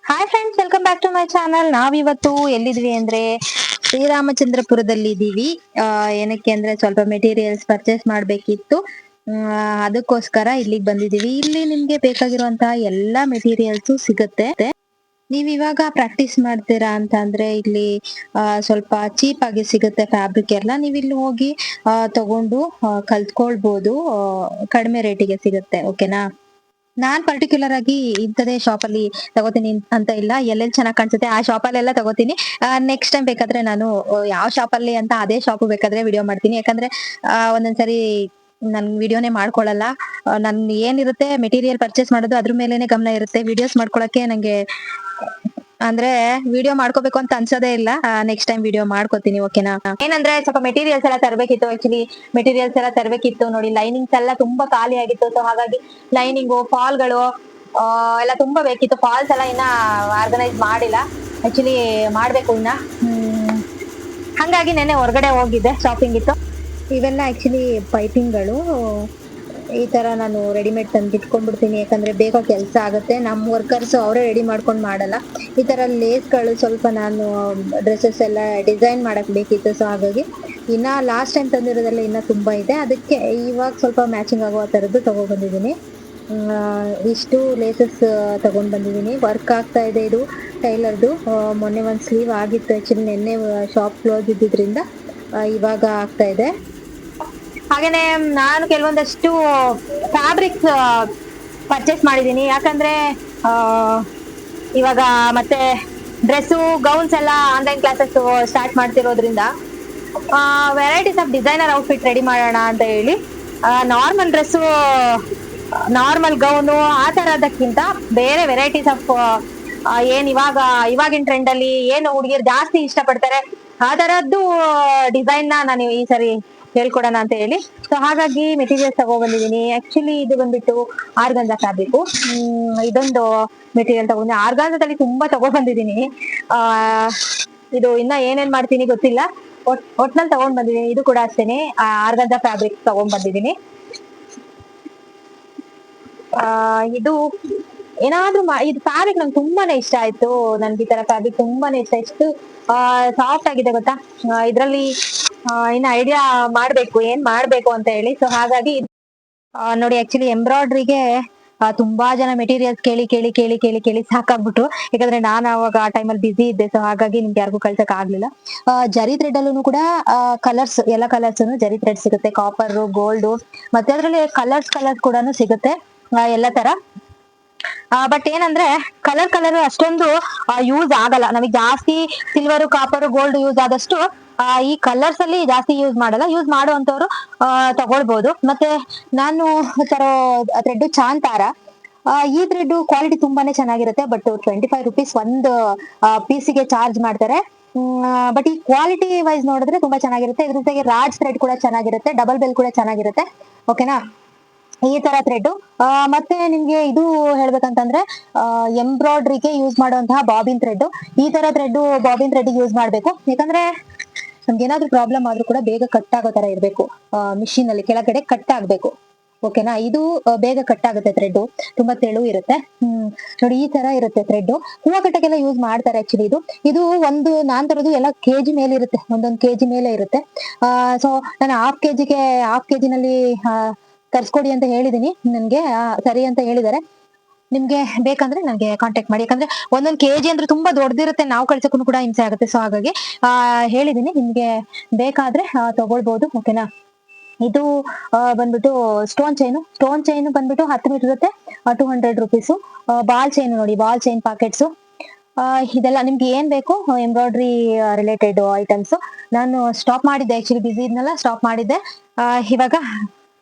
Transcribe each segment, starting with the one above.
Hi friends, welcome back to my channel. ನಾವಿವತ್ತು ಎಲ್ಲಿದ್ವಿ ಅಂದ್ರೆ ಶ್ರೀರಾಮಚಂದ್ರಪುರದಲ್ಲಿ ಇದೀವಿ. ಏನಕ್ಕೆ ಅಂದ್ರೆ ಸ್ವಲ್ಪ ಮೆಟೀರಿಯಲ್ಸ್ ಪರ್ಚೇಸ್ ಮಾಡ್ಬೇಕಿತ್ತು. ಅದಕ್ಕೋಸ್ಕರ ಇಲ್ಲಿಗೆ ಬಂದಿದೀವಿ. ಇಲ್ಲಿ ನಿಮ್ಗೆ ಬೇಕಾಗಿರುವಂತಹ ಎಲ್ಲಾ ಮೆಟೀರಿಯಲ್ಸ್ ಸಿಗುತ್ತೆ. ನೀವ್ ಇವಾಗ ಪ್ರಾಕ್ಟೀಸ್ ಮಾಡ್ತೀರಾ ಅಂತ ಅಂದ್ರೆ ಇಲ್ಲಿ ಸ್ವಲ್ಪ ಚೀಪ್ ಆಗಿ ಸಿಗುತ್ತೆ ಫ್ಯಾಬ್ರಿಕ್ ಎಲ್ಲ. ನೀವ್ ಇಲ್ಲಿ ಹೋಗಿ ತಗೊಂಡು ಕಲ್ತ್ಕೊಳ್ಬಹುದು. ಕಡಿಮೆ ರೇಟಿಗೆ ಸಿಗುತ್ತೆ. ಓಕೆನಾ? ನಾನ್ ಪರ್ಟಿಕ್ಯುಲರ್ ಆಗಿ ಇಂಥದೇ ಶಾಪ್ ಅಲ್ಲಿ ತಗೋತೀನಿ ಅಂತ ಇಲ್ಲ. ಎಲ್ಲೆಲ್ಲಿ ಚೆನ್ನಾಗ್ ಕಾಣಿಸುತ್ತೆ ಆ ಶಾಪ್ ಅಲ್ಲೆಲ್ಲ ತಗೋತೀನಿ. ನೆಕ್ಸ್ಟ್ ಟೈಮ್ ಬೇಕಾದ್ರೆ ನಾನು ಯಾವ ಶಾಪ್ ಅಲ್ಲಿ ಅಂತ ಅದೇ ಶಾಪ್ ಬೇಕಾದ್ರೆ ವಿಡಿಯೋ ಮಾಡ್ತೀನಿ. ಯಾಕಂದ್ರೆ ಒಂದೊಂದ್ಸರಿ ನನ್ ವಿಡಿಯೋನೇ ಮಾಡ್ಕೊಳಲ್ಲ. ನನ್ ಏನಿರುತ್ತೆ ಮೆಟೀರಿಯಲ್ ಪರ್ಚೇಸ್ ಮಾಡೋದು ಅದ್ರ ಮೇಲೆನೆ ಗಮನ ಇರುತ್ತೆ. ವಿಡಿಯೋಸ್ ಮಾಡ್ಕೊಳಕ್ಕೆ ನಂಗೆ ಅಂದ್ರೆ ವಿಡಿಯೋ ಮಾಡ್ಕೋಬೇಕು ಅಂತ ಅನ್ಸೋದೇ ಇಲ್ಲ. ನೆಕ್ಸ್ಟ್ ಟೈಮ್ ವಿಡಿಯೋ ಮಾಡ್ಕೋತೀನಿ. ಓಕೆನಾ? ಏನಂದ್ರೆ ಸ್ವಲ್ಪ ಮೆಟೀರಿಯಲ್ಸ್ ಎಲ್ಲ ತರಬೇಕಿತ್ತು. ಆಕ್ಚುಲಿ ಮೆಟೀರಿಯಲ್ಸ್ ಎಲ್ಲ ತರಬೇಕಿತ್ತು. ನೋಡಿ, ಲೈನಿಂಗ್ಸ್ ಎಲ್ಲ ತುಂಬಾ ಖಾಲಿ ಆಗಿತ್ತು. ಸೊ ಹಾಗಾಗಿ ಲೈನಿಂಗು, ಫಾಲ್ಗಳು ಎಲ್ಲ ತುಂಬಾ ಬೇಕಿತ್ತು. ಫಾಲ್ಸ್ ಎಲ್ಲ ಇನ್ನ ಆರ್ಗನೈಸ್ ಮಾಡಿಲ್ಲ. ಆಕ್ಚುಲಿ ಮಾಡ್ಬೇಕು ಇನ್ನ. ಹಂಗಾಗಿ ನೆನ್ನೆ ಹೊರಗಡೆ ಹೋಗಿದ್ದೆ, ಶಾಪಿಂಗ್ ಇತ್ತು. ಇವೆಲ್ಲ ಆಕ್ಚುಲಿ ಪೈಪಿಂಗ್ಗಳು. ಈ ತರ ನಾನು ರೆಡಿಮೇಡ್ ತಂದು ಇಟ್ಕೊಂಡ್ಬಿಡ್ತೀನಿ. ಯಾಕಂದ್ರೆ ಬೇಗ ಕೆಲಸ ಆಗುತ್ತೆ. ನಮ್ಮ ವರ್ಕರ್ಸ್ ಅವರೇ ರೆಡಿ ಮಾಡ್ಕೊಂಡು ಮಾಡಲ್ಲ. ಈ ತರ ಲೇಸ್ಗಳು ಸ್ವಲ್ಪ ನಾನು ಡ್ರೆಸ್ಸಸ್ ಎಲ್ಲ ಡಿಸೈನ್ ಮಾಡಕ್ ಬೇಕಿತ್ತು. ಸೊ ಹಾಗಾಗಿ ಇನ್ನ ಲಾಸ್ಟ್ ಟೈಮ್ ತಂದಿರೋದೆಲ್ಲ ಇನ್ನ ತುಂಬಾ ಇದೆ. ಅದಕ್ಕೆ ಇವಾಗ ಸ್ವಲ್ಪ ಮ್ಯಾಚಿಂಗ್ ಆಗೋ ತರದ್ದು ತಗೊಂಡ್ ಬಂದಿದ್ದೀನಿ. ಇಷ್ಟು ಲೇಸಸ್ ತಗೊಂಡ್ ಬಂದಿದ್ದೀನಿ. ವರ್ಕ್ ಆಗ್ತಾ ಇದೆ ಇದು ಟೈಲರ್ದು. ಮೊನ್ನೆ ಒಂದ್ ಸ್ಲೀವ್ ಆಗಿತ್ತು. ಆಕ್ಚುಲಿ ನಿನ್ನೆ ಶಾಪ್ ಕ್ಲೋಸ್ ಇದ್ದಿದ್ರಿಂದ ಇವಾಗ ಆಗ್ತಾ ಇದೆ. ಹಾಗೇನೆ ನಾನು ಕೆಲವೊಂದಷ್ಟು ಫ್ಯಾಬ್ರಿಕ್ಸ್ ಪರ್ಚೇಸ್ ಮಾಡಿದ್ದೀನಿ. ಯಾಕಂದ್ರೆ ಇವಾಗ ಮತ್ತೆ ಡ್ರೆಸ್ಸು, ಗೌನ್ಸ್ ಎಲ್ಲ ಆನ್ಲೈನ್ ಕ್ಲಾಸಸ್ ಸ್ಟಾರ್ಟ್ ಮಾಡ್ತಿರೋದ್ರಿಂದ varieties of designer outfit ready ಮಾಡೋಣ ಅಂತ ಹೇಳಿ ನಾರ್ಮಲ್ ಡ್ರೆಸ್ಸು, ನಾರ್ಮಲ್ ಗೌನು ಆ ತರದಕ್ಕಿಂತ ಬೇರೆ ವೆರೈಟೀಸ್ ಆಫ್ ಏನ್ ಇವಾಗಿನ ಟ್ರೆಂಡ್ ಅಲ್ಲಿ ಏನು ಹುಡುಗಿಯರು ಜಾಸ್ತಿ ಇಷ್ಟಪಡ್ತಾರೆ ಆ ತರದ್ದು ಡಿಸೈನ್ ನಾನು ಈ ಸರಿ ಹೇಳ್ಕೊಡೋಣ ಅಂತ ಹೇಳಿ ಸೊ ಹಾಗಾಗಿ ಮೆಟೀರಿಯಲ್ಸ್ ತಗೊಬಂದಿದ್ದೀನಿ. ಆಕ್ಚುಲಿ ಇದು ಬಂದ್ಬಿಟ್ಟು ಆರ್ಗಂಜಾ ಫ್ಯಾಬ್ರಿಕ್. ಇದೊಂದು ಮೆಟೀರಿಯಲ್ ತಗೊಂಡು ಆರ್ಗಾನ್ಜಾದಲ್ಲಿ ತುಂಬಾ ತಗೊಬಂದಿದ್ದೀನಿ. ಇದು ಇನ್ನ ಏನೇನ್ ಮಾಡ್ತೀನಿ ಗೊತ್ತಿಲ್ಲ. ಒಟ್ನಲ್ಲಿ ತಗೊಂಡ್ ಬಂದಿದ್ದೀನಿ. ಇದು ಕೂಡ ಅಷ್ಟೇನೆ ಆರ್ಗಂಜಾ ಫ್ಯಾಬ್ರಿಕ್ ತಗೊಂಡ್ ಬಂದಿದ್ದೀನಿ. ಇದು ಏನಾದ್ರೂ ಇದು ಫ್ಯಾಬ್ರಿಕ್ ನಂಗೆ ತುಂಬಾನೇ ಇಷ್ಟ ಆಯ್ತು. ನನ್ಗೆ ಈ ತರ ಫ್ಯಾಬ್ರಿಕ್ ತುಂಬಾನೇ ಇಷ್ಟ. ಎಷ್ಟು ಸಾಫ್ಟ್ ಆಗಿದೆ ಗೊತ್ತಾ. ಇದ್ರಲ್ಲಿ ಇನ್ನ ಐಡಿಯಾ ಮಾಡ್ಬೇಕು ಏನ್ ಮಾಡ್ಬೇಕು ಅಂತ ಹೇಳಿ. ಸೊ ಹಾಗಾಗಿ ನೋಡಿ, ಆಕ್ಚುಲಿ ಎಂಬ್ರಾಯ್ಡ್ರಿಗೆ ತುಂಬಾ ಜನ ಮೆಟೀರಿಯಲ್ಸ್ ಕೇಳಿ ಕೇಳಿ ಕೇಳಿ ಕೇಳಿ ಕೇಳಿ ಸಾಕಾಗ್ಬಿಟ್ಟು. ಯಾಕಂದ್ರೆ ನಾನು ಅವಾಗ ಆ ಟೈಮಲ್ಲಿ ಬಿಸಿ ಇದ್ದೆ. ಸೊ ಹಾಗಾಗಿ ನಿಮ್ಗೆ ಯಾರಿಗೂ ಕಳ್ಸಕ್ ಆಗ್ಲಿಲ್ಲ. ಜರಿ ಥ್ರೆಡ್ ಅಲ್ಲೂ ಕೂಡ ಕಲರ್ಸ್, ಎಲ್ಲ ಕಲರ್ಸ್ ಜರಿ ಥ್ರೆಡ್ ಸಿಗುತ್ತೆ. ಕಾಪರ್, ಗೋಲ್ಡ್, ಮತ್ತೆ ಅದ್ರಲ್ಲಿ ಕಲರ್ಸ್ ಕೂಡ ಸಿಗುತ್ತೆ ಎಲ್ಲ ತರ. ಬಟ್ ಏನಂದ್ರೆ ಕಲರ್ ಅಷ್ಟೊಂದು ಯೂಸ್ ಆಗಲ್ಲ ನಮಗೆ. ಜಾಸ್ತಿ ಸಿಲ್ವರ್, ಕಾಪರ್, ಗೋಲ್ಡ್ ಯೂಸ್ ಆದಷ್ಟು ಈ ಕಲರ್ಸ್ ಅಲ್ಲಿ ಜಾಸ್ತಿ ಯೂಸ್ ಮಾಡಲ್ಲ. ಯೂಸ್ ಮಾಡುವಂತವ್ರು ತಗೊಳ್ಬಹುದು. ಮತ್ತೆ ನಾನು ತರೋ ಥ್ರೆಡ್ ಚಾಂತಾರ. ಈ ಥ್ರೆಡ್ ಕ್ವಾಲಿಟಿ ತುಂಬಾನೇ ಚೆನ್ನಾಗಿರುತ್ತೆ. ಬಟ್ 25 rupees ಒಂದು ಪೀಸಿಗೆ ಚಾರ್ಜ್ ಮಾಡ್ತಾರೆ. ಬಟ್ ಈ ಕ್ವಾಲಿಟಿ ವೈಸ್ ನೋಡಿದ್ರೆ ತುಂಬಾ ಚೆನ್ನಾಗಿರುತ್ತೆ. ಇದ್ರ ಜೊತೆಗೆ ರಾಜ್ ಥ್ರೆಡ್ ಕೂಡ ಚೆನ್ನಾಗಿರುತ್ತೆ. ಡಬಲ್ ಬೆಲ್ ಕೂಡ ಚೆನ್ನಾಗಿರುತ್ತೆ. ಓಕೆನಾ? ಈ ತರ ಥ್ರೆಡ್. ಮತ್ತೆ ನಿಮ್ಗೆ ಇದು ಹೇಳ್ಬೇಕಂತಂದ್ರೆ ಎಂಬ್ರಾಯ್ಡ್ರಿಗೆ ಯೂಸ್ ಮಾಡುವಂತಹ ಬಾಬಿನ್ ಥ್ರೆಡ್. ಈ ತರ ಥ್ರೆಡ್ ಬಾಬಿನ್ ಥ್ರೆಡ್ ಯೂಸ್ ಮಾಡ್ಬೇಕು. ಯಾಕಂದ್ರೆ ನಮ್ಗೆ ಏನಾದ್ರು ಪ್ರಾಬ್ಲಮ್ ಆದ್ರೂ ಕೂಡ ಬೇಗ ಕಟ್ ಆಗೋ ತರ ಇರ್ಬೇಕು. ಮಿಷಿನ್ ಅಲ್ಲಿ ಕೆಳಗಡೆ ಕಟ್ ಆಗ್ಬೇಕು. ಓಕೆನಾ? ಇದು ಬೇಗ ಕಟ್ ಆಗುತ್ತೆ. ಥ್ರೆಡ್ ತುಂಬಾ ತೆಳು ಇರುತ್ತೆ. ನೋಡಿ, ಈ ತರ ಇರುತ್ತೆ ಥ್ರೆಡ್. ಹೂವು ಕಟ್ಟಕ್ಕೆಲ್ಲ ಯೂಸ್ ಮಾಡ್ತಾರೆ. ಆಕ್ಚುಲಿ ಇದು ಒಂದು ನಾನ್ ತರೋದು ಎಲ್ಲ ಕೆಜಿ ಮೇಲೆ ಇರುತ್ತೆ. ಒಂದೊಂದು ಕೆಜಿ ಮೇಲೆ ಇರುತ್ತೆ. ಸೊ ನಾನು ಹಾಫ್ ಕೆಜಿನಲ್ಲಿ ತರ್ಸ್ಕೊಡಿ ಅಂತ ಹೇಳಿದೀನಿ. ನನ್ಗೆ ಸರಿ ಅಂತ ಹೇಳಿದಾರೆ. ನಿಮ್ಗೆ ಬೇಕಂದ್ರೆ ನನಗೆ ಕಾಂಟ್ಯಾಕ್ಟ್ ಮಾಡಿ. ಯಾಕಂದ್ರೆ ಒಂದೊಂದು ಕೆಜಿ ಅಂದ್ರೆ ತುಂಬಾ ದೊಡ್ಡದಿರುತ್ತೆ. ನಾವು ಕಳ್ಸಕ್ಕೂ ಕೂಡ ಹಿಂಸೆ ಆಗುತ್ತೆ. ಸೊ ಹಾಗಾಗಿ ಹೇಳಿದೀನಿ. ನಿಮ್ಗೆ ಬೇಕಾದ್ರೆ ತಗೊಳ್ಬಹುದು. ಓಕೆನಾ? ಇದು ಬಂದ್ಬಿಟ್ಟು ಸ್ಟೋನ್ ಚೈನ್ ಬಂದ್ಬಿಟ್ಟು 10 ಮೀಟರ್ ಇರುತ್ತೆ. 200 rupees. ಬಾಲ್ ಚೈನ್ ನೋಡಿ, ಬಾಲ್ ಚೈನ್ ಪಾಕೆಟ್ಸ್. ಇದೆಲ್ಲ ನಿಮ್ಗೆ ಏನ್ ಬೇಕು ಎಂಬ್ರಾಯ್ಡ್ರಿ ರಿಲೇಟೆಡ್ ಐಟಮ್ಸ್. ನಾನು ಸ್ಟಾಪ್ ಮಾಡಿದ್ದೆ. ಆಕ್ಚುಲಿ ಬಿಸಿ ಇದ್ನೆಲ್ಲ ಸ್ಟಾಪ್ ಮಾಡಿದ್ದೆ. ಇವಾಗ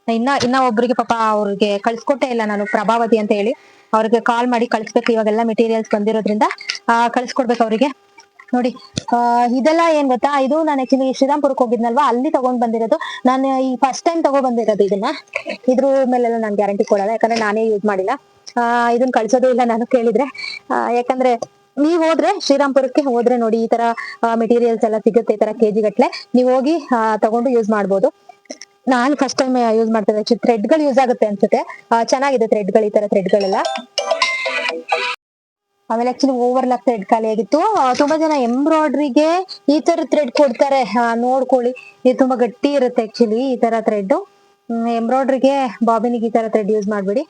ಇನ್ನ ಒಬ್ರಿಗೆ ಪಾಪ ಅವ್ರಿಗೆ ಕಳ್ಸ್ಕೊಟ್ಟೆ ಇಲ್ಲ ನಾನು, ಪ್ರಭಾವತಿ ಅಂತ ಹೇಳಿ. ಅವ್ರಿಗೆ ಕಾಲ್ ಮಾಡಿ ಕಳ್ಸ್ಬೇಕು. ಇವಾಗೆಲ್ಲ ಮೆಟೀರಿಯಲ್ಸ್ ಬಂದಿರೋದ್ರಿಂದ ಕಳ್ಸ್ಕೊಡ್ಬೇಕು ಅವ್ರಿಗೆ. ನೋಡಿ, ಇದೆಲ್ಲ ಏನ್ ಗೊತ್ತಾ, ಇದು ನಾನು ಆಕ್ಚುಲಿ ಶ್ರೀರಾಮ್ಪುರಕ್ಕೆ ಹೋಗಿದ್ನಲ್ವಾ, ಅಲ್ಲಿ ತಗೊಂಡ್ ಬಂದಿರೋದು. ನಾನು ಈ ಫಸ್ಟ್ ಟೈಮ್ ತಗೊಂಡ್ ಬಂದಿರೋದು ಇದನ್ನ. ಇದ್ರ ಮೇಲೆಲ್ಲ ನಾನು ಗ್ಯಾರಂಟಿ ಕೊಡಲ್ಲ. ಯಾಕಂದ್ರೆ ನಾನೇ ಯೂಸ್ ಮಾಡಿಲ್ಲ. ಇದನ್ನ ಕಳ್ಸೋದೇ ಇಲ್ಲ ನಾನು ಕೇಳಿದ್ರೆ. ಯಾಕಂದ್ರೆ ನೀವ್ ಹೋದ್ರೆ ಶ್ರೀರಾಮ್ಪುರಕ್ಕೆ ಹೋದ್ರೆ ನೋಡಿ, ಈ ತರ ಮೆಟೀರಿಯಲ್ಸ್ ಎಲ್ಲ ಸಿಗುತ್ತೆ. ಈ ತರ ಕೆಜಿ ಗಟ್ಲೆ ನೀವ್ ಹೋಗಿ ತಗೊಂಡು ಯೂಸ್ ಮಾಡ್ಬೋದು. ನಾನು ಫಸ್ಟ್ ಟೈಮ್ ಯೂಸ್ ಮಾಡ್ತಿದ್ದೆ. ಥ್ರೆಡ್ಗಳು ಯೂಸ್ ಆಗುತ್ತೆ ಅನ್ಸುತ್ತೆ. ಚೆನ್ನಾಗಿದೆ ಥ್ರೆಡ್ಗಳು, ಈ ತರ ಥ್ರೆಡ್ಗಳೆಲ್ಲ. ಆಮೇಲೆ ಆಕ್ಚುಲಿ ಓವರ್ಲಾಕ್ ಥ್ರೆಡ್ ಖಾಲಿ ಆಗಿತ್ತು. ತುಂಬಾ ಜನ ಎಂಬ್ರಾಯ್ಡ್ರಿಗೆ ಈ ತರ ಥ್ರೆಡ್ ಕೊಡ್ತಾರೆ, ನೋಡ್ಕೊಳ್ಳಿ. ಇದು ತುಂಬಾ ಗಟ್ಟಿ ಇರುತ್ತೆ ಆಕ್ಚುಲಿ ಈ ತರ ಥ್ರೆಡ್. ಎಂಬ್ರಾಯ್ಡ್ರಿಗೆ ಬಾಬಿನಿಗೆ ಈ ತರ ಥ್ರೆಡ್ ಯೂಸ್ ಮಾಡ್ಬೇಡಿ.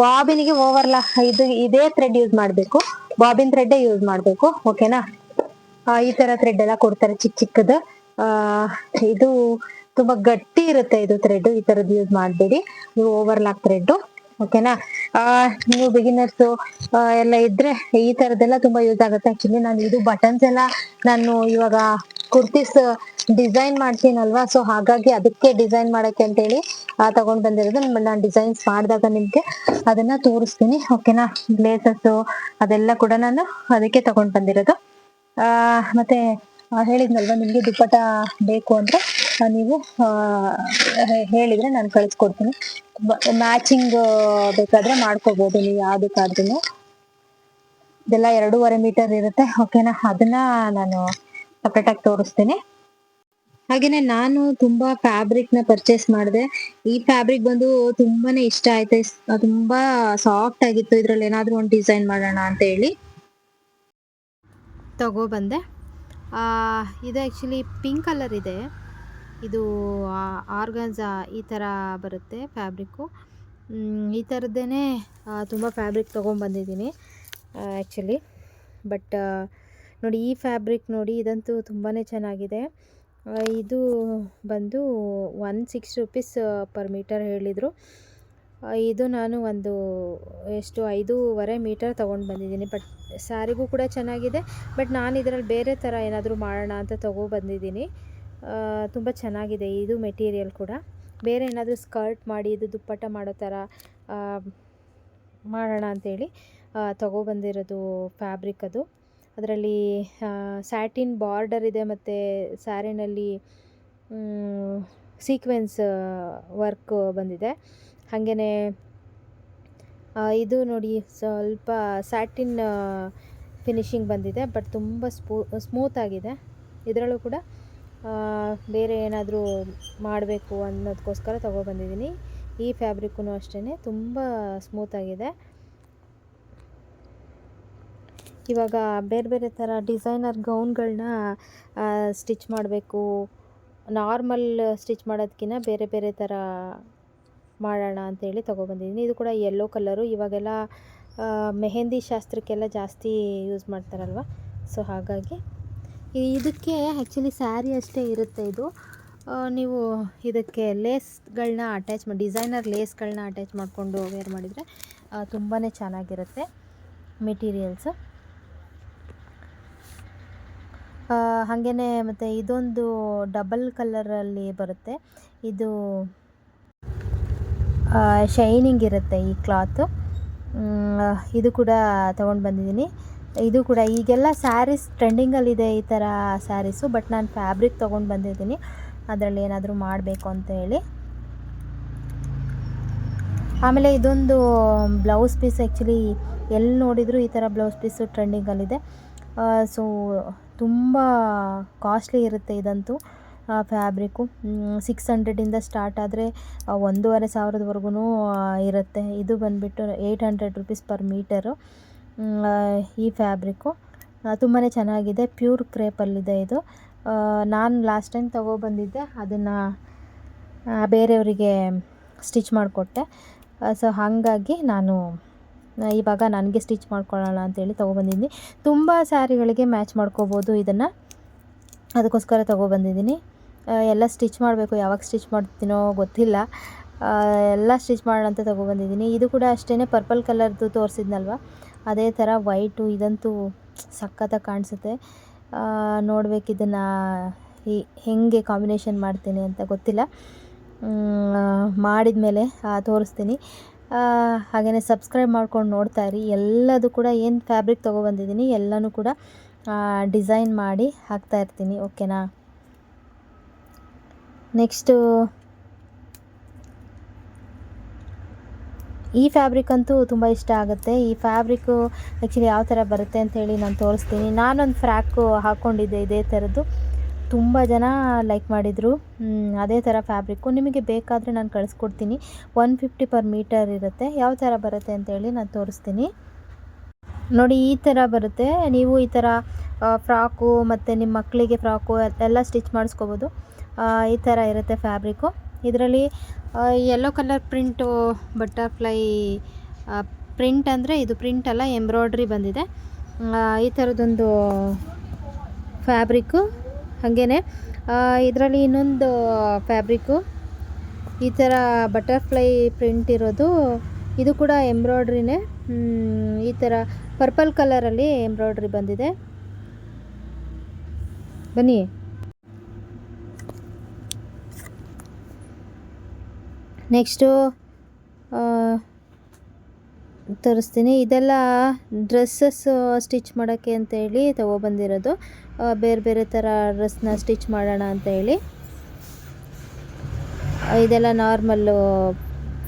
ಬಾಬಿನಿಗೆ ಓವರ್ಲಾಕ್ ಇದೇ ಥ್ರೆಡ್ ಯೂಸ್ ಮಾಡ್ಬೇಕು, ಬಾಬಿನ್ ಥ್ರೆಡ್ ಯೂಸ್ ಮಾಡ್ಬೇಕು. ಓಕೆನಾ. ಈ ತರ ಥ್ರೆಡ್ ಎಲ್ಲ ಕೊಡ್ತಾರೆ ಚಿಕ್ಕ ಚಿಕ್ಕದು. ಇದು ತುಂಬಾ ಗಟ್ಟಿ ಇರುತ್ತೆ ಇದು ಥ್ರೆಡ್, ಈ ತರದ್ ಯೂಸ್ ಮಾಡ್ಬೇಡಿ ನೀವು ಓವರ್ಲಾಕ್ ಥ್ರೆಡ್. ಓಕೆನಾ. ನೀವು ಬಿಗಿನರ್ಸ್ ಎಲ್ಲ ಇದ್ರೆ ಈ ತರದೆಲ್ಲ ತುಂಬಾ ಯೂಸ್ ಆಗುತ್ತೆ. ಆಕ್ಚುಲಿ ನಾನು ಇದು ಬಟನ್ಸ್ ಎಲ್ಲ ನಾನು ಇವಾಗ ಕುರ್ತೀಸ್ ಡಿಸೈನ್ ಮಾಡ್ತೀನಲ್ವಾ, ಸೊ ಹಾಗಾಗಿ ಅದಕ್ಕೆ ಡಿಸೈನ್ ಮಾಡಕ್ಕೆ ಅಂತ ಹೇಳಿ ತಗೊಂಡ್ ಬಂದಿರೋದು. ನಾನು ಡಿಸೈನ್ಸ್ ಮಾಡಿದಾಗ ನಿಮ್ಗೆ ಅದನ್ನ ತೋರಿಸ್ತೀನಿ. ಓಕೆನಾ. ಗ್ಲೇಸಸ್ ಅದೆಲ್ಲ ಕೂಡ ನಾನು ಅದಕ್ಕೆ ತಗೊಂಡ್ ಬಂದಿರೋದು. ಮತ್ತೆ ಹೇಳಿದ್ನಲ್ವಾ ನಿಮ್ಗೆ ದುಪ್ಪಟ ಬೇಕು ಅಂದ್ರೆ ನೀವು ಹೇಳಿದ್ರೆ ನಾನು ಕಳಿಸ್ಕೊಡ್ತೀನಿ. ಮ್ಯಾಚಿಂಗ್ ಬೇಕಾದ್ರೆ ಮಾಡ್ಕೋಬಹುದು ನೀವು ಯಾವ್ದಕ್ಕಾದ್ರೂ. ಇದೆಲ್ಲ 2.5 ಮೀಟರ್ ಇರುತ್ತೆ. ಓಕೆನಾ. ಅದನ್ನ ನಾನು ಸಪ್ರೇಟ್ ಆಗಿ ತೋರಿಸ್ತೀನಿ. ಹಾಗೇನೆ ನಾನು ತುಂಬಾ ಫ್ಯಾಬ್ರಿಕ್ ನ ಪರ್ಚೇಸ್ ಮಾಡಿದೆ. ಈ ಫ್ಯಾಬ್ರಿಕ್ ಬಂದು ತುಂಬಾನೇ ಇಷ್ಟ ಆಯ್ತು. ತುಂಬಾ ಸಾಫ್ಟ್ ಆಗಿತ್ತು. ಇದ್ರಲ್ಲಿ ಏನಾದ್ರೂ ಒಂದು ಡಿಸೈನ್ ಮಾಡೋಣ ಅಂತ ಹೇಳಿ ತಗೊಬಂದೆ. ಇದು ಆ್ಯಕ್ಚುಲಿ ಪಿಂಕ್ ಕಲರ್ ಇದೆ. ಇದು ಆರ್ಗಾನ್ಸಾ ಈ ಥರ ಬರುತ್ತೆ ಫ್ಯಾಬ್ರಿಕ್ಕು. ಈ ಥರದ್ದೇ ತುಂಬ ಫ್ಯಾಬ್ರಿಕ್ ತೊಗೊಂಬಂದಿದ್ದೀನಿ ಆ್ಯಕ್ಚುಲಿ. ಬಟ್ ನೋಡಿ ಈ ಫ್ಯಾಬ್ರಿಕ್ ನೋಡಿ, ಇದಂತೂ ತುಂಬಾ ಚೆನ್ನಾಗಿದೆ. ಇದು ಬಂದು 160 ರುಪೀಸ್ ಪರ್ ಮೀಟರ್ ಹೇಳಿದರು. ಇದು ನಾನು ಒಂದು 5.5 ಮೀಟರ್ ತೊಗೊಂಡು ಬಂದಿದ್ದೀನಿ. ಬಟ್ ಸ್ಯಾರಿಗೂ ಕೂಡ ಚೆನ್ನಾಗಿದೆ. ಬಟ್ ನಾನು ಇದರಲ್ಲಿ ಬೇರೆ ಥರ ಏನಾದರೂ ಮಾಡೋಣ ಅಂತ ತೊಗೊಬಂದಿದ್ದೀನಿ. ತುಂಬ ಚೆನ್ನಾಗಿದೆ ಇದು ಮೆಟೀರಿಯಲ್ ಕೂಡ. ಬೇರೆ ಏನಾದರೂ ಸ್ಕರ್ಟ್ ಮಾಡಿ ಇದು ದುಪ್ಪಟ್ಟ ಮಾಡೋ ಥರ ಮಾಡೋಣ ಅಂಥೇಳಿ ತೊಗೊಬಂದಿರೋದು ಫ್ಯಾಬ್ರಿಕ್ ಅದು. ಅದರಲ್ಲಿ ಸ್ಯಾಟಿನ್ ಬಾರ್ಡರ್ ಇದೆ ಮತ್ತು ಸ್ಯಾರಿನಲ್ಲಿ ಸೀಕ್ವೆನ್ಸ್ ವರ್ಕ್ ಬಂದಿದೆ. ಹಾಗೆಯೇ ಇದು ನೋಡಿ ಸ್ವಲ್ಪ ಸ್ಯಾಟಿನ್ ಫಿನಿಶಿಂಗ್ ಬಂದಿದೆ. ಬಟ್ ತುಂಬ ಸ್ಮೂತ್ ಆಗಿದೆ. ಇದರಲ್ಲೂ ಕೂಡ ಬೇರೆ ಏನಾದರೂ ಮಾಡಬೇಕು ಅನ್ನೋದಕ್ಕೋಸ್ಕರ ತೊಗೊಬಂದಿದ್ದೀನಿ. ಈ ಫ್ಯಾಬ್ರಿಕ್ಕೂ ಅಷ್ಟೇ ತುಂಬ ಸ್ಮೂತಾಗಿದೆ. ಇವಾಗ ಬೇರೆ ಬೇರೆ ಥರ ಡಿಸೈನರ್ ಗೌನ್ಗಳನ್ನ ಸ್ಟಿಚ್ ಮಾಡಬೇಕು, ನಾರ್ಮಲ್ ಸ್ಟಿಚ್ ಮಾಡೋದಕ್ಕಿಂತ ಬೇರೆ ಬೇರೆ ಥರ ಮಾಡೋಣ ಅಂಥೇಳಿ ತೊಗೊಬಂದಿದ್ದೀನಿ. ಇದು ಕೂಡ ಯೆಲ್ಲೋ ಕಲರು. ಇವಾಗೆಲ್ಲ ಮೆಹಂದಿ ಶಾಸ್ತ್ರಕ್ಕೆಲ್ಲ ಜಾಸ್ತಿ ಯೂಸ್ ಮಾಡ್ತಾರಲ್ವ, ಸೊ ಹಾಗಾಗಿ ಇದಕ್ಕೆ ಆ್ಯಕ್ಚುಲಿ ಸ್ಯಾರಿ ಅಷ್ಟೇ ಇರುತ್ತೆ ಇದು. ನೀವು ಇದಕ್ಕೆ ಲೇಸ್ಗಳನ್ನ ಡಿಸೈನರ್ ಲೇಸ್ಗಳನ್ನ ಅಟ್ಯಾಚ್ ಮಾಡಿಕೊಂಡು ವೇರ್ ಮಾಡಿದರೆ ತುಂಬಾ ಚೆನ್ನಾಗಿರುತ್ತೆ ಮೆಟೀರಿಯಲ್ಸು. ಹಾಗೆಯೇ ಮತ್ತು ಇದೊಂದು ಡಬಲ್ ಕಲರಲ್ಲಿ ಬರುತ್ತೆ. ಇದು ಶೈನಿಂಗ್ ಇರುತ್ತೆ ಈ ಕ್ಲಾತು. ಇದು ಕೂಡ ತೊಗೊಂಡು ಬಂದಿದ್ದೀನಿ. ಇದು ಕೂಡ ಈಗೆಲ್ಲ ಸ್ಯಾರೀಸ್ ಟ್ರೆಂಡಿಂಗಲ್ಲಿದೆ ಈ ಥರ ಸ್ಯಾರೀಸು. ಬಟ್ ನಾನು ಫ್ಯಾಬ್ರಿಕ್ ತೊಗೊಂಡು ಬಂದಿದ್ದೀನಿ ಅದರಲ್ಲಿ ಏನಾದರೂ ಮಾಡಬೇಕು ಅಂತ ಹೇಳಿ. ಆಮೇಲೆ ಇದೊಂದು ಬ್ಲೌಸ್ ಪೀಸ್. ಆ್ಯಕ್ಚುಲಿ ಎಲ್ಲಿ ನೋಡಿದರೂ ಈ ಥರ ಬ್ಲೌಸ್ ಪೀಸು ಟ್ರೆಂಡಿಂಗಲ್ಲಿದೆ. ಸೊ ತುಂಬ ಕಾಸ್ಟ್ಲಿ ಇರುತ್ತೆ ಇದಂತೂ ಫ್ಯಾಬ್ರಿಕ್ಕು. 600ಇಂದ ಸ್ಟಾರ್ಟ್ ಆದರೆ 1,500ವರೆಗೂ ಇರುತ್ತೆ. ಇದು ಬಂದುಬಿಟ್ಟು 800 ರುಪೀಸ್ ಪರ್ ಮೀಟರು ಈ ಫ್ಯಾಬ್ರಿಕ್ಕು. ತುಂಬಾ ಚೆನ್ನಾಗಿದೆ. ಪ್ಯೂರ್ ಕ್ರೇಪಲ್ಲಿದೆ ಇದು. ನಾನು ಲಾಸ್ಟ್ ಟೈಮ್ ತೊಗೊಬಂದಿದ್ದೆ, ಅದನ್ನು ಬೇರೆಯವರಿಗೆ ಸ್ಟಿಚ್ ಮಾಡಿಕೊಟ್ಟೆ. ಸೊ ಹಾಗಾಗಿ ನಾನು ಇವಾಗ ನನಗೆ ಸ್ಟಿಚ್ ಮಾಡ್ಕೊಳ್ಳೋಣ ಅಂತೇಳಿ ತೊಗೊಬಂದಿದ್ದೀನಿ. ತುಂಬ ಸ್ಯಾರಿಗಳಿಗೆ ಮ್ಯಾಚ್ ಮಾಡ್ಕೋಬೋದು ಇದನ್ನು, ಅದಕ್ಕೋಸ್ಕರ ತೊಗೊಬಂದಿದ್ದೀನಿ. ಎಲ್ಲ ಸ್ಟಿಚ್ ಮಾಡಬೇಕು, ಯಾವಾಗ ಸ್ಟಿಚ್ ಮಾಡ್ತೀನೋ ಗೊತ್ತಿಲ್ಲ. ಎಲ್ಲ ಸ್ಟಿಚ್ ಮಾಡೋಣ ಅಂತ ತೊಗೊಬಂದಿದ್ದೀನಿ. ಇದು ಕೂಡ ಅಷ್ಟೇ ಪರ್ಪಲ್ ಕಲರ್ದು ತೋರಿಸಿದ್ನಲ್ವ, ಅದೇ ಥರ ವೈಟು. ಇದಂತೂ ಸಖತ್ತಾಗಿ ಕಾಣಿಸುತ್ತೆ. ನೋಡ್ಬೇಕು ಇದನ್ನು ಹೆಂಗೆ ಕಾಂಬಿನೇಷನ್ ಮಾಡ್ತೀನಿ ಅಂತ ಗೊತ್ತಿಲ್ಲ. ಮಾಡಿದ ಮೇಲೆ ತೋರಿಸ್ತೀನಿ. ಹಾಗೆಯೇ ಸಬ್ಸ್ಕ್ರೈಬ್ ಮಾಡ್ಕೊಂಡು ನೋಡ್ತಾಯಿರಿ. ಎಲ್ಲದು ಕೂಡ ಏನು ಫ್ಯಾಬ್ರಿಕ್ ತೊಗೊಬಂದಿದ್ದೀನಿ ಎಲ್ಲನೂ ಕೂಡ ಡಿಸೈನ್ ಮಾಡಿ ಹಾಕ್ತಾಯಿರ್ತೀನಿ. ಓಕೆನಾ. ನೆಕ್ಸ್ಟು ಈ ಫ್ಯಾಬ್ರಿಕ್ ಅಂತೂ ತುಂಬ ಇಷ್ಟ ಆಗುತ್ತೆ. ಈ ಫ್ಯಾಬ್ರಿಕ್ಕು ಆ್ಯಕ್ಚುಲಿ ಯಾವ ಥರ ಬರುತ್ತೆ ಅಂಥೇಳಿ ನಾನು ತೋರಿಸ್ತೀನಿ. ನಾನೊಂದು ಫ್ರ್ಯಾಕು ಹಾಕ್ಕೊಂಡಿದ್ದೆ ಇದೇ ಥರದ್ದು. ತುಂಬ ಜನ ಲೈಕ್ ಮಾಡಿದರು. ಅದೇ ಥರ ಫ್ಯಾಬ್ರಿಕ್ಕು ನಿಮಗೆ ಬೇಕಾದರೆ ನಾನು ಕಳಿಸ್ಕೊಡ್ತೀನಿ. 150 ಪರ್ ಮೀಟರ್ ಇರುತ್ತೆ. ಯಾವ ಥರ ಬರುತ್ತೆ ಅಂತೇಳಿ ನಾನು ತೋರಿಸ್ತೀನಿ ನೋಡಿ. ಈ ಥರ ಬರುತ್ತೆ. ನೀವು ಈ ಥರ ಫ್ರಾಕು ಮತ್ತು ನಿಮ್ಮ ಮಕ್ಕಳಿಗೆ ಫ್ರಾಕು ಎಲ್ಲ ಸ್ಟಿಚ್ ಮಾಡಿಸ್ಕೋಬೋದು. ಈ ಥರ ಇರುತ್ತೆ ಫ್ಯಾಬ್ರಿಕ್ಕು. ಇದರಲ್ಲಿ yellow colour print butterfly print, ಅಂದರೆ ಇದು ಪ್ರಿಂಟ್ ಅಲ್ಲ, ಎಂಬ್ರಾಯ್ಡ್ರಿ ಬಂದಿದೆ. ಈ ಥರದೊಂದು ಫ್ಯಾಬ್ರಿಕ್ಕು. ಹಾಗೇ ಇದರಲ್ಲಿ ಇನ್ನೊಂದು ಫ್ಯಾಬ್ರಿಕ್ಕು ಈ ಥರ ಬಟರ್ಫ್ಲೈ ಪ್ರಿಂಟ್ ಇರೋದು, ಇದು ಕೂಡ ಎಂಬ್ರಾಯ್ಡ್ರಿನೇ. ಈ ಥರ ಪರ್ಪಲ್ ಕಲರಲ್ಲಿ ಎಂಬ್ರಾಯ್ಡ್ರಿ ಬಂದಿದೆ. ಬನ್ನಿ ನೆಕ್ಸ್ಟು ತೋರಿಸ್ತೀನಿ. ಇದೆಲ್ಲ ಡ್ರೆಸ್ಸಸ್ ಸ್ಟಿಚ್ ಮಾಡೋಕ್ಕೆ ಅಂತೇಳಿ ತೊಗೊಬಂದಿರೋದು. ಬೇರೆ ಬೇರೆ ಥರ ಡ್ರೆಸ್ನ ಸ್ಟಿಚ್ ಮಾಡೋಣ ಅಂತೇಳಿ. ಇದೆಲ್ಲ ನಾರ್ಮಲ್ಲು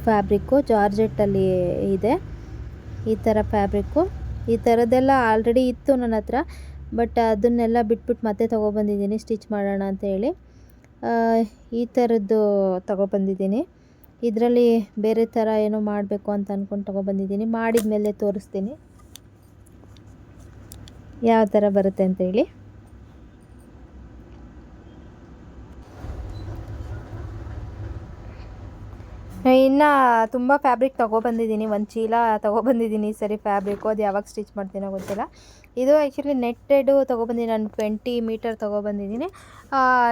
ಫ್ಯಾಬ್ರಿಕ್ಕು, ಜಾರ್ಜೆಟ್ಟಲ್ಲಿ ಇದೆ ಈ ಥರ ಫ್ಯಾಬ್ರಿಕ್ಕು. ಈ ಥರದ್ದೆಲ್ಲ ಆಲ್ರೆಡಿ ಇತ್ತು ನನ್ನ ಹತ್ರ, ಬಟ್ ಅದನ್ನೆಲ್ಲ ಬಿಟ್ಬಿಟ್ಟು ಮತ್ತೆ ತೊಗೊಬಂದಿದ್ದೀನಿ ಸ್ಟಿಚ್ ಮಾಡೋಣ ಅಂತೇಳಿ. ಈ ಥರದ್ದು ತೊಗೊಬಂದಿದ್ದೀನಿ. ಇದರಲ್ಲಿ ಬೇರೆ ಥರ ಏನೋ ಮಾಡಬೇಕು ಅಂತ ಅಂದ್ಕೊಂಡು ತೊಗೊಬಂದಿದ್ದೀನಿ. ಮಾಡಿದ ಮೇಲೆ ತೋರಿಸ್ತೀನಿ ಯಾವ ಥರ ಬರುತ್ತೆ ಅಂತೇಳಿ. ಇನ್ನು ತುಂಬ ಫ್ಯಾಬ್ರಿಕ್ ತೊಗೊಬಂದಿದ್ದೀನಿ. ಒಂದು ಚೀಲ ತೊಗೊಬಂದಿದ್ದೀನಿ ಸರಿ ಫ್ಯಾಬ್ರಿಕ್ಕು. ಅದು ಯಾವಾಗ ಸ್ಟಿಚ್ ಮಾಡ್ತೀನೋ ಗೊತ್ತಿಲ್ಲ. ಇದು ಆ್ಯಕ್ಚುಲಿ ನೆಟ್ಟೆಡು ತೊಗೊಬಂದಿದ್ದೀನಿ. ನಾನು 20 ಮೀಟರ್ ತೊಗೊಬಂದಿದ್ದೀನಿ.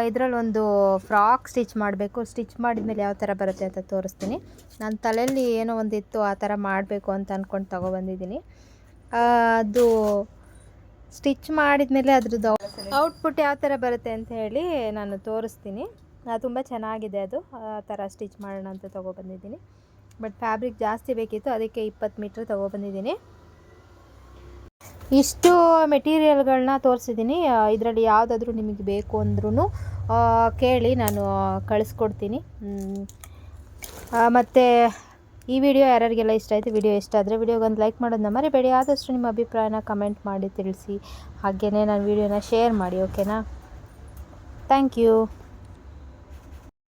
ಇದರಲ್ಲಿ ಒಂದು ಫ್ರಾಕ್ ಸ್ಟಿಚ್ ಮಾಡಬೇಕು. ಸ್ಟಿಚ್ ಮಾಡಿದ್ಮೇಲೆ ಯಾವ ಥರ ಬರುತ್ತೆ ಅಂತ ತೋರಿಸ್ತೀನಿ. ನನ್ನ ತಲೆಯಲ್ಲಿ ಏನೋ ಒಂದಿತ್ತು, ಆ ಥರ ಮಾಡಬೇಕು ಅಂತ ಅಂದ್ಕೊಂಡು ತೊಗೊಬಂದಿದ್ದೀನಿ. ಅದು ಸ್ಟಿಚ್ ಮಾಡಿದ್ಮೇಲೆ ಅದ್ರದ್ದು ಔಟ್ಪುಟ್ ಯಾವ ಥರ ಬರುತ್ತೆ ಅಂತ ಹೇಳಿ ನಾನು ತೋರಿಸ್ತೀನಿ. ತುಂಬ ಚೆನ್ನಾಗಿದೆ ಅದು. ಆ ಥರ ಸ್ಟಿಚ್ ಮಾಡೋಣ ಅಂತ ತೊಗೊಬಂದಿದ್ದೀನಿ. ಬಟ್ ಫ್ಯಾಬ್ರಿಕ್ ಜಾಸ್ತಿ ಬೇಕಿತ್ತು, ಅದಕ್ಕೆ 20 ಮೀಟ್ರ್ ತೊಗೊಬಂದಿದ್ದೀನಿ. ಇಷ್ಟು ಮೆಟೀರಿಯಲ್ಗಳನ್ನ ತೋರಿಸಿದ್ದೀನಿ. ಇದರಲ್ಲಿ ಯಾವುದಾದ್ರೂ ನಿಮಗೆ ಬೇಕು ಅಂದ್ರೂ ಕೇಳಿ, ನಾನು ಕಳಿಸ್ಕೊಡ್ತೀನಿ. ಮತ್ತು ಈ ವಿಡಿಯೋ ಯಾರ್ಯಾರಿಗೆಲ್ಲ ಇಷ್ಟ ಆಯಿತು, ವಿಡಿಯೋ ಇಷ್ಟ ಆದರೆ ವಿಡಿಯೋಗೊಂದು ಲೈಕ್ ಮಾಡೋದನ್ನ ಮರಿಬೇಡಿ. ಆದಷ್ಟು ನಿಮ್ಮ ಅಭಿಪ್ರಾಯನ ಕಮೆಂಟ್ ಮಾಡಿ ತಿಳಿಸಿ. ಹಾಗೆಯೇ ನನ್ನ ವಿಡಿಯೋನ ಶೇರ್ ಮಾಡಿ. ಓಕೆನಾ? Thank you.